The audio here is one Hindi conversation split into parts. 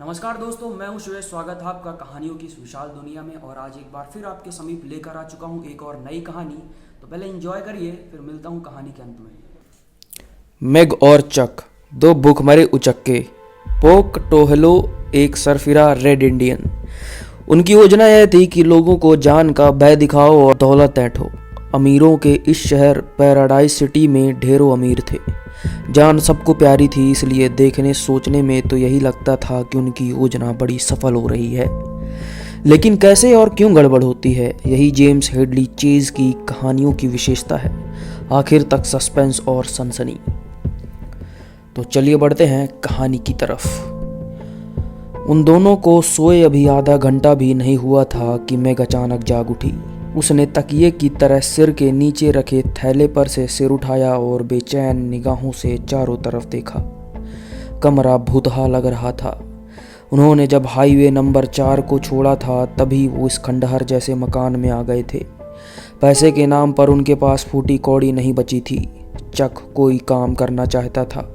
नमस्कार दोस्तों, मैं हूं सुरेश। स्वागत है आपका कहानियों की इस विशाल दुनिया में। और आज एक बार फिर आपके समीप लेकर आ चुका हूं एक और नई कहानी। तो पहले एंजॉय करिए, फिर मिलता हूं कहानी के अंत में। मेग और चक, दो भूखमरे उचक्के। पोक टोहलो एक सरफिरा रेड इंडियन। उनकी योजना यह थी कि लोगों को जान का भय दिखाओ और दौलत ऐंठो। अमीरों के इस शहर पैराडाइज सिटी में ढेरों अमीर थे। जान सबको प्यारी थी, इसलिए देखने सोचने में तो यही लगता था कि उनकी योजना बड़ी सफल हो रही है। लेकिन कैसे और क्यों गड़बड़ होती है, यही जेम्स हेडली चेज की कहानियों की विशेषता है। आखिर तक सस्पेंस और सनसनी। तो चलिए बढ़ते हैं कहानी की तरफ। उन दोनों को सोए अभी आधा घंटा भी नहीं हुआ था कि मेग अचानक जाग उठी। उसने तकिए की तरह सिर के नीचे रखे थैले पर से सिर उठाया और बेचैन निगाहों से चारों तरफ देखा। कमरा भूतहा लग रहा था। उन्होंने जब हाईवे नंबर 4 को छोड़ा था तभी वो इस खंडहर जैसे मकान में आ गए थे। पैसे के नाम पर उनके पास फूटी कौड़ी नहीं बची थी। चक कोई काम करना चाहता था,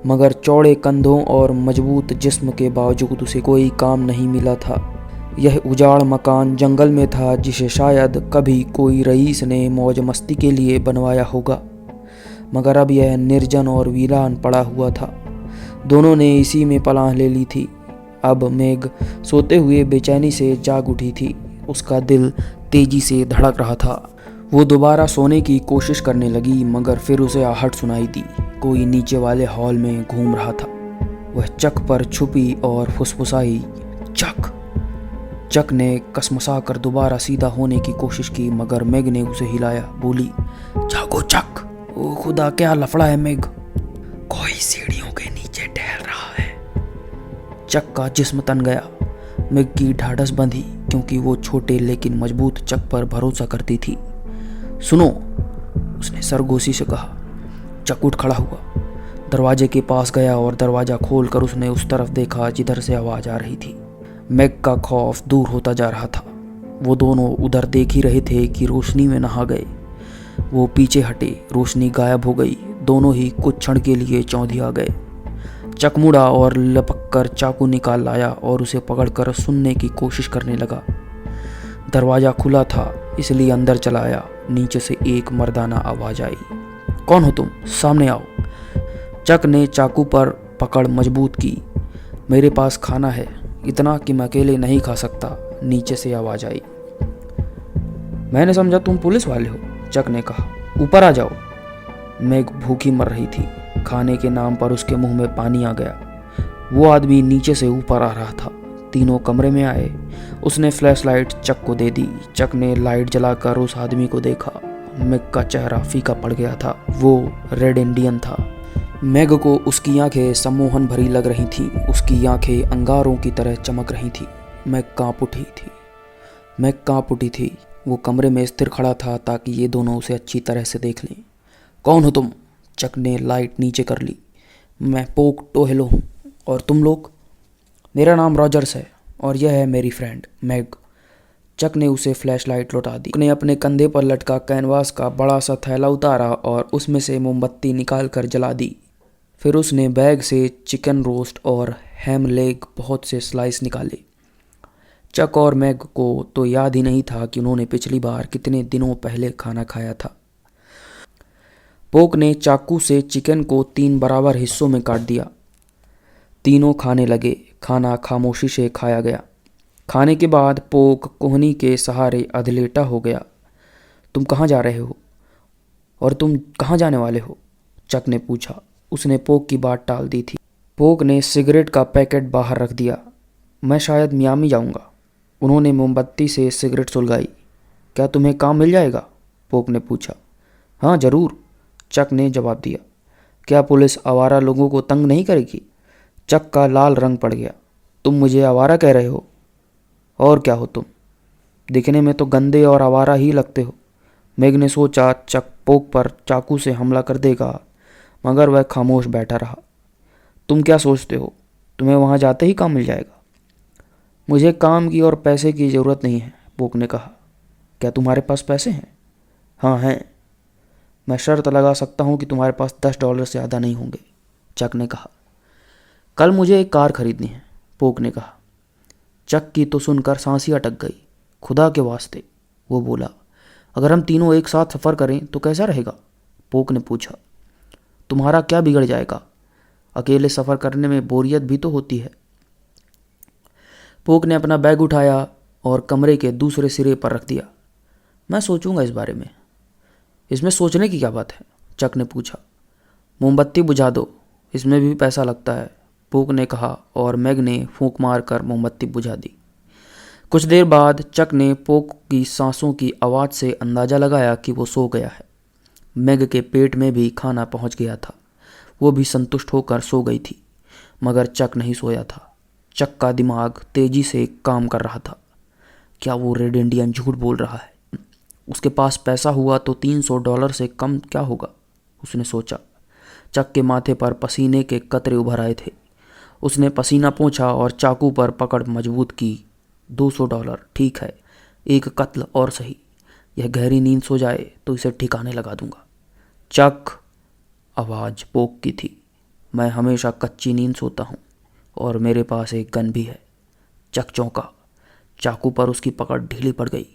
मगर चौड़े कंधों और मजबूत जिस्म के बावजूद उसे कोई काम नहीं मिला था। यह उजाड़ मकान जंगल में था, जिसे शायद कभी कोई रईस ने मौज मस्ती के लिए बनवाया होगा, मगर अब यह निर्जन और वीरान पड़ा हुआ था। दोनों ने इसी में पनाह ले ली थी। अब मेग सोते हुए बेचैनी से जाग उठी थी। उसका दिल तेजी से धड़क रहा था। वो दोबारा सोने की कोशिश करने लगी, मगर फिर उसे आहट सुनाई दी। कोई नीचे वाले हॉल में घूम रहा था। वह चक पर छुपी और फुसफुसाई, चक। चक ने कसमसा कर दोबारा सीधा होने की कोशिश की, मगर मेग ने उसे हिलाया। बोली, जागो चक। ओ खुदा, क्या लफड़ा है मेग? कोई सीढ़ियों के नीचे टहल रहा है। चक का जिस्म तन गया। मेग की ढाढ़स बंधी, क्योंकि वो छोटे लेकिन मजबूत चक पर भरोसा करती थी। सुनो, उसने सरगोशी से कहा। चक उठ खड़ा हुआ, दरवाजे के पास गया और दरवाज़ा खोलकर उसने उस तरफ देखा जिधर से आवाज़ आ रही थी। मेग का खौफ दूर होता जा रहा था। वो दोनों उधर देख ही रहे थे कि रोशनी में नहा गए। वो पीछे हटे, रोशनी गायब हो गई। दोनों ही कुछ क्षण के लिए चौंधिया गए। चक मुड़ा और लपक कर चाकू निकाल लाया और उसे पकड़कर सुनने की कोशिश करने लगा। दरवाज़ा खुला था, इसलिए अंदर चला आया। नीचे से एक मर्दाना आवाज़ आई, कौन हो तुम? सामने आओ। चक ने चाकू पर पकड़ मजबूत की। मेरे पास खाना है, इतना कि मैं अकेले नहीं खा सकता। नीचे से आवाज़ आई। मैंने समझा तुम पुलिस वाले हो, चक ने कहा। ऊपर आ जाओ। मेग भूखी मर रही थी। खाने के नाम पर उसके मुंह में पानी आ गया। वो आदमी नीचे से ऊपर आ रहा था। तीनों कमरे में आए। उसने फ्लैश लाइट चक को दे दी। चक ने लाइट जलाकर उस आदमी को देखा। मेग का चेहरा फीका पड़ गया था। वो रेड इंडियन था। मेग को उसकी आंखें सम्मोहन भरी लग रही थीं। उसकी आंखें अंगारों की तरह चमक रही थीं। मेग कांप उठी थी। वो कमरे में स्थिर खड़ा था ताकि ये दोनों उसे अच्छी तरह से देख लें। कौन हो तुम? चक ने लाइट नीचे कर ली। मैं पोक टोहेलो हूँ। और तुम लोग? मेरा नाम रॉजर्स है और यह है मेरी फ्रेंड मैग। चक ने उसे फ्लैश लाइट लौटा दी। उसने अपने कंधे पर लटका कैनवास का बड़ा सा थैला उतारा और उसमें से मोमबत्ती निकाल कर जला दी। फिर उसने बैग से चिकन रोस्ट और हैम लेग बहुत से स्लाइस निकाले। चक और मैग को तो याद ही नहीं था कि उन्होंने पिछली बार कितने दिनों पहले खाना खाया था। पोक ने चाकू से चिकन को 3 बराबर हिस्सों में काट दिया। तीनों खाने लगे। खाना खामोशी से खाया गया। खाने के बाद पोक कोहनी के सहारे अधलेटा हो गया। तुम कहाँ जा रहे हो? और तुम कहाँ जाने वाले हो? चक ने पूछा। उसने पोक की बात टाल दी थी। पोक ने सिगरेट का पैकेट बाहर रख दिया। मैं शायद मियामी जाऊंगा। उन्होंने मोमबत्ती से सिगरेट सुलगाई। क्या तुम्हें काम मिल जाएगा? पोक ने पूछा। हाँ ज़रूर, चक ने जवाब दिया। क्या पुलिस आवारा लोगों को तंग नहीं करेगी? चक का लाल रंग पड़ गया। तुम मुझे आवारा कह रहे हो? और क्या हो तुम? दिखने में तो गंदे और आवारा ही लगते हो। मेग ने सोचा चक पोक पर चाकू से हमला कर देगा, मगर वह खामोश बैठा रहा। तुम क्या सोचते हो, तुम्हें वहाँ जाते ही काम मिल जाएगा? मुझे काम की और पैसे की ज़रूरत नहीं है, पोक ने कहा। क्या तुम्हारे पास पैसे हैं? हाँ हैं। मैं शर्त लगा सकता हूँ कि तुम्हारे पास $10 से ज़्यादा नहीं होंगे, चक ने कहा। कल मुझे एक कार खरीदनी है, पोक ने कहा। चक की तो सुनकर सांस ही अटक गई। खुदा के वास्ते, वो बोला, अगर हम तीनों एक साथ सफ़र करें तो कैसा रहेगा? पोक ने पूछा। तुम्हारा क्या बिगड़ जाएगा? अकेले सफ़र करने में बोरियत भी तो होती है। पोक ने अपना बैग उठाया और कमरे के दूसरे सिरे पर रख दिया। मैं सोचूंगा इस बारे में। इसमें सोचने की क्या बात है? चक ने पूछा। मोमबत्ती बुझा दो, इसमें भी पैसा लगता है, पोक ने कहा और मैग ने फूंक मार कर मोमबत्ती बुझा दी। कुछ देर बाद चक ने पोक की सांसों की आवाज़ से अंदाज़ा लगाया कि वो सो गया है। मैग के पेट में भी खाना पहुंच गया था। वो भी संतुष्ट होकर सो गई थी, मगर चक नहीं सोया था। चक का दिमाग तेजी से काम कर रहा था। क्या वो रेड इंडियन झूठ बोल रहा है? उसके पास पैसा हुआ तो $300 से कम क्या होगा, उसने सोचा। चक के माथे पर पसीने के कतरे उभर आए थे। उसने पसीना पोंछा और चाकू पर पकड़ मजबूत की। $200, ठीक है, एक कत्ल और सही। यह गहरी नींद सो जाए तो इसे ठिकाने लगा दूंगा। चक, आवाज़ पोक की थी। मैं हमेशा कच्ची नींद सोता हूँ और मेरे पास एक गन भी है। चक चौंका। चाकू पर उसकी पकड़ ढीली पड़ गई।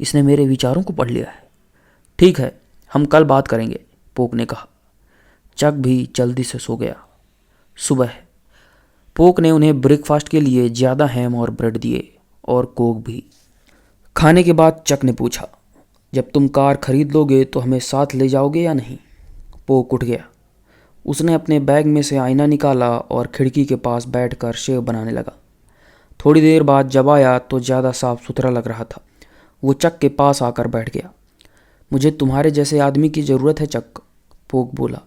इसने मेरे विचारों को पढ़ लिया है। ठीक है, हम कल बात करेंगे, पोक ने कहा। चक भी जल्दी से सो गया। सुबह पोक ने उन्हें ब्रेकफास्ट के लिए ज़्यादा हैम और ब्रेड दिए और कोक भी। खाने के बाद चक ने पूछा, जब तुम कार खरीद लोगे तो हमें साथ ले जाओगे या नहीं? पोक उठ गया। उसने अपने बैग में से आईना निकाला और खिड़की के पास बैठकर शेव बनाने लगा। थोड़ी देर बाद जब आया तो ज़्यादा साफ सुथरा लग रहा था। वो चक के पास आकर बैठ गया। मुझे तुम्हारे जैसे आदमी की ज़रूरत है चक, पोक बोला।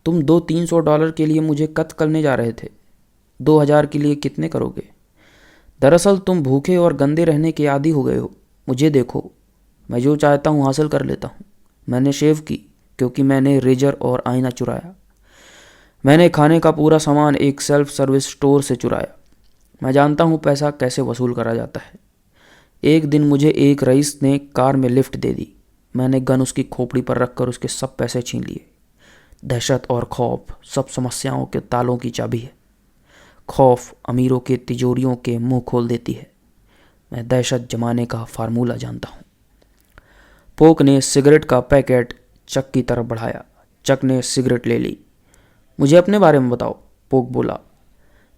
तुम $200-300 के लिए मुझे कत्ल करने जा रहे थे। 2000 के लिए कितने करोगे? दरअसल तुम भूखे और गंदे रहने के आदी हो गए हो। मुझे देखो, मैं जो चाहता हूँ हासिल कर लेता हूँ। मैंने शेव की क्योंकि मैंने रेजर और आईना चुराया। मैंने खाने का पूरा सामान एक सेल्फ सर्विस स्टोर से चुराया। मैं जानता हूँ पैसा कैसे वसूल करा जाता है। एक दिन मुझे एक रईस ने कार में लिफ्ट दे दी। मैंने गन उसकी खोपड़ी पर रखकर उसके सब पैसे छीन लिए। दहशत और खौफ सब समस्याओं के तालों की चाबी है। खौफ अमीरों के तिजोरियों के मुंह खोल देती है। मैं दहशत जमाने का फार्मूला जानता हूँ। पोक ने सिगरेट का पैकेट चक की तरफ बढ़ाया। चक ने सिगरेट ले ली। मुझे अपने बारे में बताओ, पोक बोला।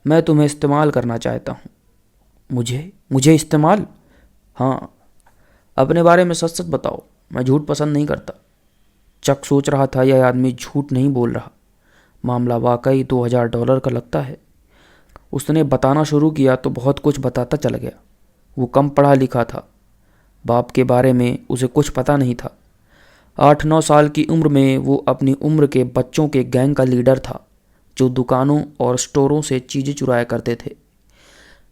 मैं तुम्हें इस्तेमाल करना चाहता हूँ। मुझे इस्तेमाल? हाँ, अपने बारे में सच सच बताओ। मैं झूठ पसंद नहीं करता। चक सोच रहा था यह आदमी झूठ नहीं बोल रहा। मामला वाकई $2000 का लगता है। उसने बताना शुरू किया तो बहुत कुछ बताता चला गया। वो कम पढ़ा लिखा था। बाप के बारे में उसे कुछ पता नहीं था। 8-9 साल की उम्र में वो अपनी उम्र के बच्चों के गैंग का लीडर था जो दुकानों और स्टोरों से चीज़ें चुराया करते थे।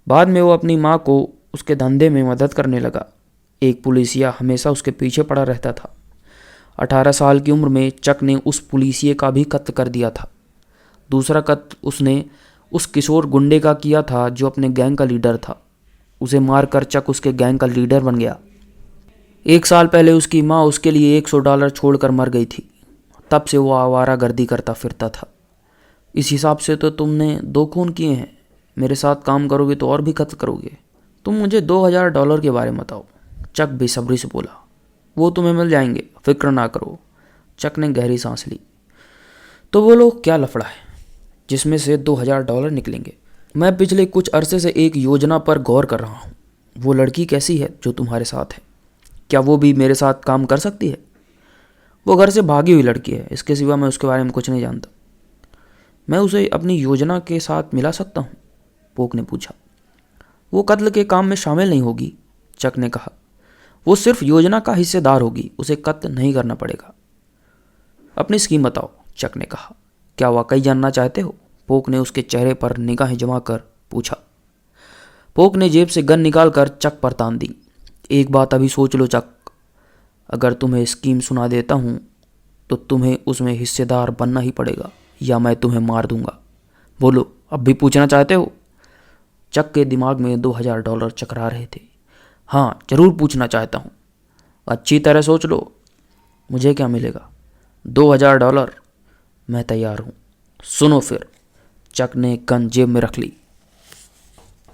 बाद में वो अपनी माँ को उसके धंधे में मदद करने लगा। एक पुलिसिया हमेशा उसके पीछे पड़ा रहता था। 18 साल की उम्र में चक ने उस पुलिसिये का भी कत्ल कर दिया था। दूसरा कत्ल उसने उस किशोर गुंडे का किया था जो अपने गैंग का लीडर था। उसे मारकर चक उसके गैंग का लीडर बन गया। 1 साल पहले उसकी माँ उसके लिए $100 छोड़कर मर गई थी। तब से वो आवारागर्दी करता फिरता था। इस हिसाब से तो तुमने 2 खून किए हैं। मेरे साथ काम करोगे तो और भी कत्ल करोगे। तुम मुझे $2000 के बारे में बताओ, चक बेसब्री से बोला। वो तुम्हें मिल जाएंगे, फिक्र ना करो। चक ने गहरी सांस ली। तो बोलो क्या लफड़ा है जिसमें से $2000 निकलेंगे? मैं पिछले कुछ अरसे से एक योजना पर गौर कर रहा हूँ। वो लड़की कैसी है जो तुम्हारे साथ है? क्या वो भी मेरे साथ काम कर सकती है? वो घर से भागी हुई लड़की है। इसके सिवा मैं उसके बारे में कुछ नहीं जानता। मैं उसे अपनी योजना के साथ मिला सकता हूँ? पोक ने पूछा। वो कत्ल के काम में शामिल नहीं होगी, चक ने कहा। वो सिर्फ योजना का हिस्सेदार होगी। उसे कत्ल नहीं करना पड़ेगा। अपनी स्कीम बताओ, चक ने कहा। क्या वाकई जानना चाहते हो? पोक ने उसके चेहरे पर निगाहें जमा कर पूछा। पोक ने जेब से गन निकालकर चक पर तान दी। एक बात अभी सोच लो चक, अगर तुम्हें स्कीम सुना देता हूँ तो तुम्हें उसमें हिस्सेदार बनना ही पड़ेगा या मैं तुम्हें मार दूंगा। बोलो, अब भी पूछना चाहते हो? चक के दिमाग में $2000 चकरा रहे थे। हाँ, जरूर पूछना चाहता हूँ। अच्छी तरह सोच लो। मुझे क्या मिलेगा? $2000। मैं तैयार हूँ। सुनो फिर। चक ने गन जेब में रख ली।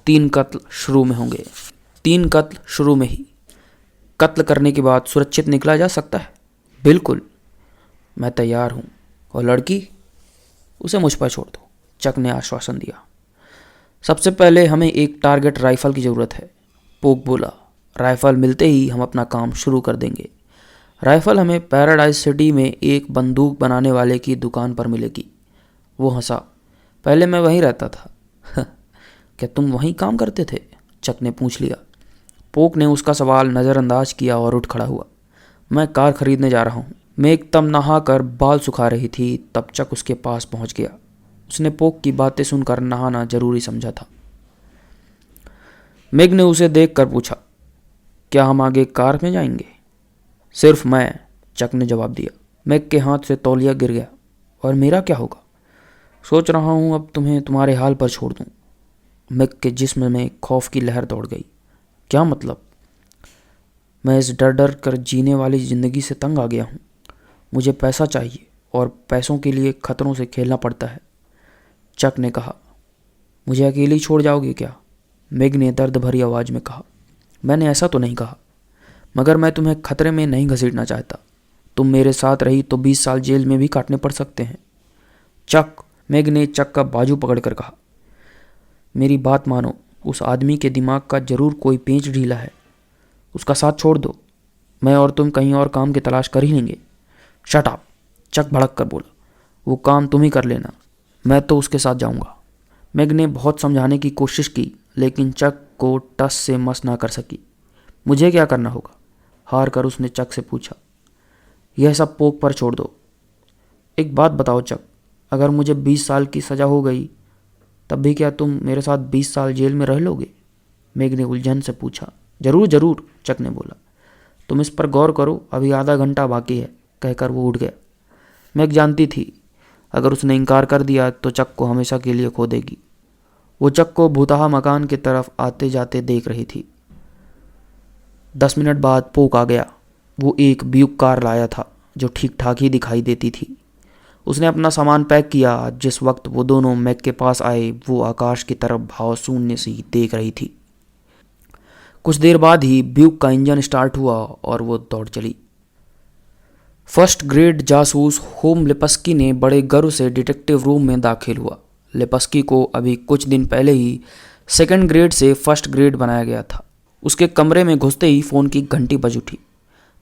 3 कत्ल शुरू में होंगे। 3 कत्ल शुरू में ही। कत्ल करने के बाद सुरक्षित निकला जा सकता है? बिल्कुल, मैं तैयार हूँ। और लड़की, उसे मुझ पर छोड़ दो, चक ने आश्वासन दिया। सबसे पहले हमें एक टारगेट राइफल की ज़रूरत है, पोक बोला। राइफल मिलते ही हम अपना काम शुरू कर देंगे। राइफल हमें पैराडाइज सिटी में एक बंदूक बनाने वाले की दुकान पर मिलेगी। वो हंसा। पहले मैं वहीं रहता था। क्या तुम वहीं काम करते थे? चक ने पूछ लिया। पोक ने उसका सवाल नज़रअंदाज किया और उठ खड़ा हुआ। मैं कार खरीदने जा रहा हूँ। मैं एकदम नहा कर बाल सुखा रही थी तब चक उसके पास पहुँच गया। उसने पोक की बातें सुनकर नहाना जरूरी समझा था। मेग ने उसे देखकर पूछा, क्या हम आगे कार में जाएंगे? सिर्फ मैं, चक ने जवाब दिया। मेग के हाथ से तौलिया गिर गया। और मेरा क्या होगा? सोच रहा हूँ अब तुम्हें तुम्हारे हाल पर छोड़ दूँ। मेग के जिस्म में खौफ की लहर दौड़ गई। क्या मतलब? मैं इस डर डर कर जीने वाली ज़िंदगी से तंग आ गया हूँ। मुझे पैसा चाहिए और पैसों के लिए खतरों से खेलना पड़ता है। चक ने कहा। मुझे अकेली छोड़ जाओगे क्या? मेग ने दर्द भरी आवाज़ में कहा। मैंने ऐसा तो नहीं कहा, मगर मैं तुम्हें खतरे में नहीं घसीटना चाहता। तुम मेरे साथ रही तो 20 साल जेल में भी काटने पड़ सकते हैं। चक, मेग ने चक का बाजू पकड़कर कहा। मेरी बात मानो, उस आदमी के दिमाग का जरूर कोई पेंच ढीला है। उसका साथ छोड़ दो। मैं और तुम कहीं और काम की तलाश कर ही लेंगे। शट अप, चक भड़क कर बोला। वो काम तुम ही कर लेना, मैं तो उसके साथ जाऊंगा। मेग ने बहुत समझाने की कोशिश की लेकिन चक को टस से मस ना कर सकी। मुझे क्या करना होगा? हार कर उसने चक से पूछा। यह सब पोक पर छोड़ दो। एक बात बताओ चक, अगर मुझे 20 साल की सज़ा हो गई तब भी क्या तुम मेरे साथ 20 साल जेल में रह लोगे? मेग ने उलझन से पूछा। जरूर जरूर, चक ने बोला। तुम इस पर गौर करो, अभी आधा घंटा बाकी है, कहकर वो उठ गया। मेग जानती थी अगर उसने इनकार कर दिया तो चक को हमेशा के लिए खो देगी। वो चक को भूतहा मकान की तरफ आते जाते देख रही थी। 10 मिनट बाद पोक आ गया। वो एक ब्यूक कार लाया था जो ठीक ठाक ही दिखाई देती थी। उसने अपना सामान पैक किया। जिस वक्त वो दोनों मैग के पास आए वो आकाश की तरफ भाव शून्य सी देख रही थी। कुछ देर बाद ही ब्यूक का इंजन स्टार्ट हुआ और वो दौड़ चली। फर्स्ट ग्रेड जासूस होम लिपस्की ने बड़े गर्व से डिटेक्टिव रूम में दाखिल हुआ। लिपस्की को अभी कुछ दिन पहले ही सेकंड ग्रेड से फर्स्ट ग्रेड बनाया गया था। उसके कमरे में घुसते ही फ़ोन की घंटी बज उठी।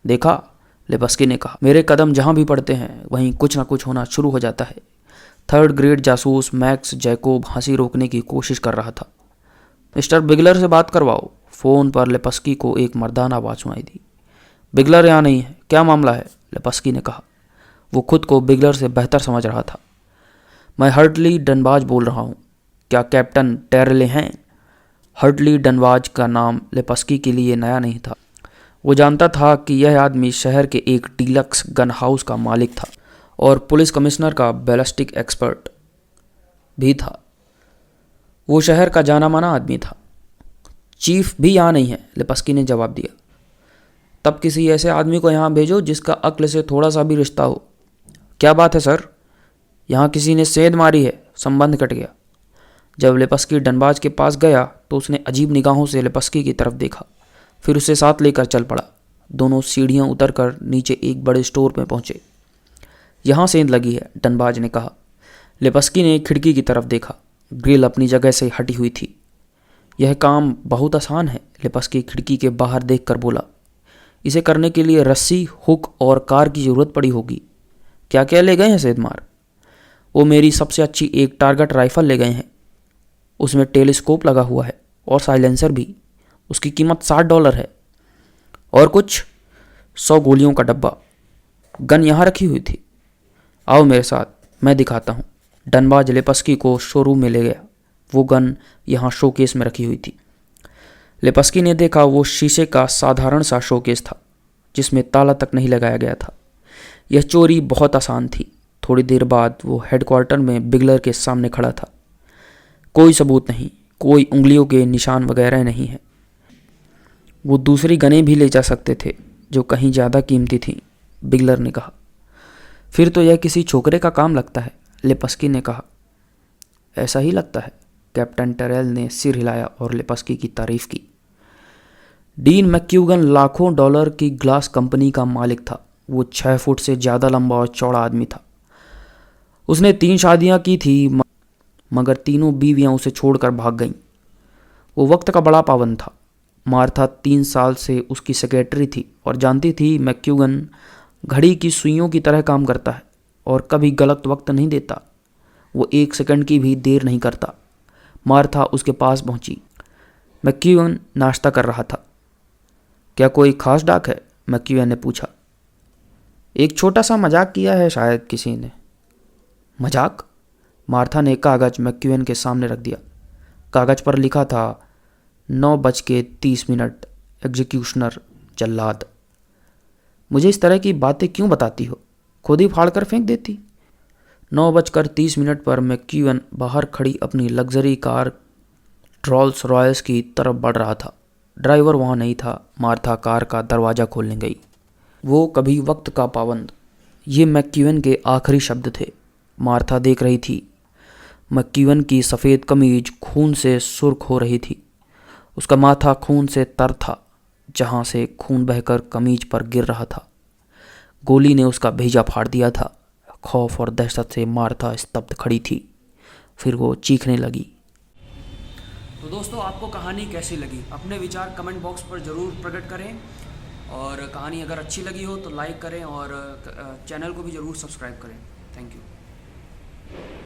देखा, लिपस्की ने कहा, मेरे कदम जहाँ भी पड़ते हैं वहीं कुछ ना कुछ होना शुरू हो जाता है। थर्ड ग्रेड जासूस मैक्स जैकोब हंसी रोकने की कोशिश कर रहा था। मिस्टर बिगलर से बात करवाओ। फ़ोन पर लिपस्की को एक मर्दाना आवाज़ सुनाई दी। बिगलर यहाँ नहीं है, क्या मामला है? लिपस्की ने कहा। वो खुद को बिगलर से बेहतर समझ रहा था। मैं हर्टली डनबाज बोल रहा हूँ। क्या कैप्टन टेरले हैं? हर्टली डनबाज का नाम लिपस्की के लिए नया नहीं था। वो जानता था कि यह आदमी शहर के एक डीलक्स गन हाउस का मालिक था और पुलिस कमिश्नर का बैलिस्टिक एक्सपर्ट भी था। वो शहर का जाना माना आदमी था। चीफ भी यहाँ नहीं है, लिपस्की ने जवाब दिया। तब किसी ऐसे आदमी को यहाँ भेजो जिसका अक्ल से थोड़ा सा भी रिश्ता हो। क्या बात है सर? यहाँ किसी ने सेंध मारी है, संबंध कट गया। जब लिपस्की डनबाज के पास गया तो उसने अजीब निगाहों से लिपस्की की तरफ देखा, फिर उसे साथ लेकर चल पड़ा। दोनों सीढ़ियाँ उतरकर नीचे एक बड़े स्टोर में पहुँचे। यहाँ सेंध लगी है, डनबाज ने कहा। लिपस्की ने खिड़की की तरफ देखा। ग्रिल अपनी जगह से हटी हुई थी। यह काम बहुत आसान है, लिपस्की खिड़की के बाहर देखकर बोला। इसे करने के लिए रस्सी, हुक और कार की ज़रूरत पड़ी होगी। क्या क्या ले गए हैं सेधमार? वो मेरी सबसे अच्छी एक टारगेट राइफल ले गए हैं। उसमें टेलीस्कोप लगा हुआ है और साइलेंसर भी। उसकी कीमत $60 है। और कुछ 100 गोलियों का डब्बा। गन यहाँ रखी हुई थी। आओ मेरे साथ, मैं दिखाता हूँ। डनबाज लिपस्की को शोरूम में ले गया। वो गन यहाँ शोकेस में रखी हुई थी। लिपस्की ने देखा वो शीशे का साधारण सा शोकेस था जिसमें ताला तक नहीं लगाया गया था। यह चोरी बहुत आसान थी। थोड़ी देर बाद वो हेडक्वार्टर में बिगलर के सामने खड़ा था। कोई सबूत नहीं, कोई उंगलियों के निशान वगैरह नहीं है। वो दूसरी गनें भी ले जा सकते थे जो कहीं ज़्यादा कीमती थीं, बिगलर ने कहा। फिर तो यह किसी छोकरे का काम लगता है, लिपस्की ने कहा। ऐसा ही लगता है, कैप्टन टेरेल ने सिर हिलाया और लिपस्की की तारीफ की। डीन मैक्यूगन लाखों डॉलर की ग्लास कंपनी का मालिक था। वो 6 फुट से ज़्यादा लंबा और चौड़ा आदमी था। उसने 3 शादियां की थी, मगर तीनों बीवियां उसे छोड़कर भाग गईं। वो वक्त का बड़ा पाबंद था। मार्था 3 साल से उसकी सेक्रेटरी थी और जानती थी मैक्यूगन घड़ी की सुइयों की तरह काम करता है और कभी गलत वक्त नहीं देता। वो 1 सेकंड की भी देर नहीं करता। मार्था उसके पास पहुंची। मैक्यूगन नाश्ता कर रहा था। क्या कोई खास डाक है? मैक्यूगन ने पूछा। एक छोटा सा मजाक किया है शायद किसी ने। मजाक? मार्था ने कागज मैक्यूगन के सामने रख दिया। कागज पर लिखा था 9:30, एग्जीक्यूशनर जल्लाद। मुझे इस तरह की बातें क्यों बताती हो? खुद ही फाड़ कर फेंक देती। 9:30 पर मैक्यूगन बाहर खड़ी अपनी लग्जरी कार रोल्स रॉयस की तरफ बढ़ रहा था। ड्राइवर वहाँ नहीं था। मार्था कार का दरवाज़ा खोलने गई। वो कभी वक्त का पाबंद, ये मैक्यूगन के आखिरी शब्द थे। मार्था देख रही थी। मैक्यूगन की सफ़ेद कमीज खून से सुर्ख हो रही थी। उसका माथा खून से तर था, जहाँ से खून बहकर कमीज पर गिर रहा था। गोली ने उसका भेजा फाड़ दिया था। खौफ और दहशत से मार्था स्तब्ध खड़ी थी। फिर वो चीखने लगी। तो दोस्तों, आपको कहानी कैसी लगी? अपने विचार कमेंट बॉक्स पर ज़रूर प्रकट करें, और कहानी अगर अच्छी लगी हो तो लाइक करें और चैनल को भी ज़रूर सब्सक्राइब करें। Thank you.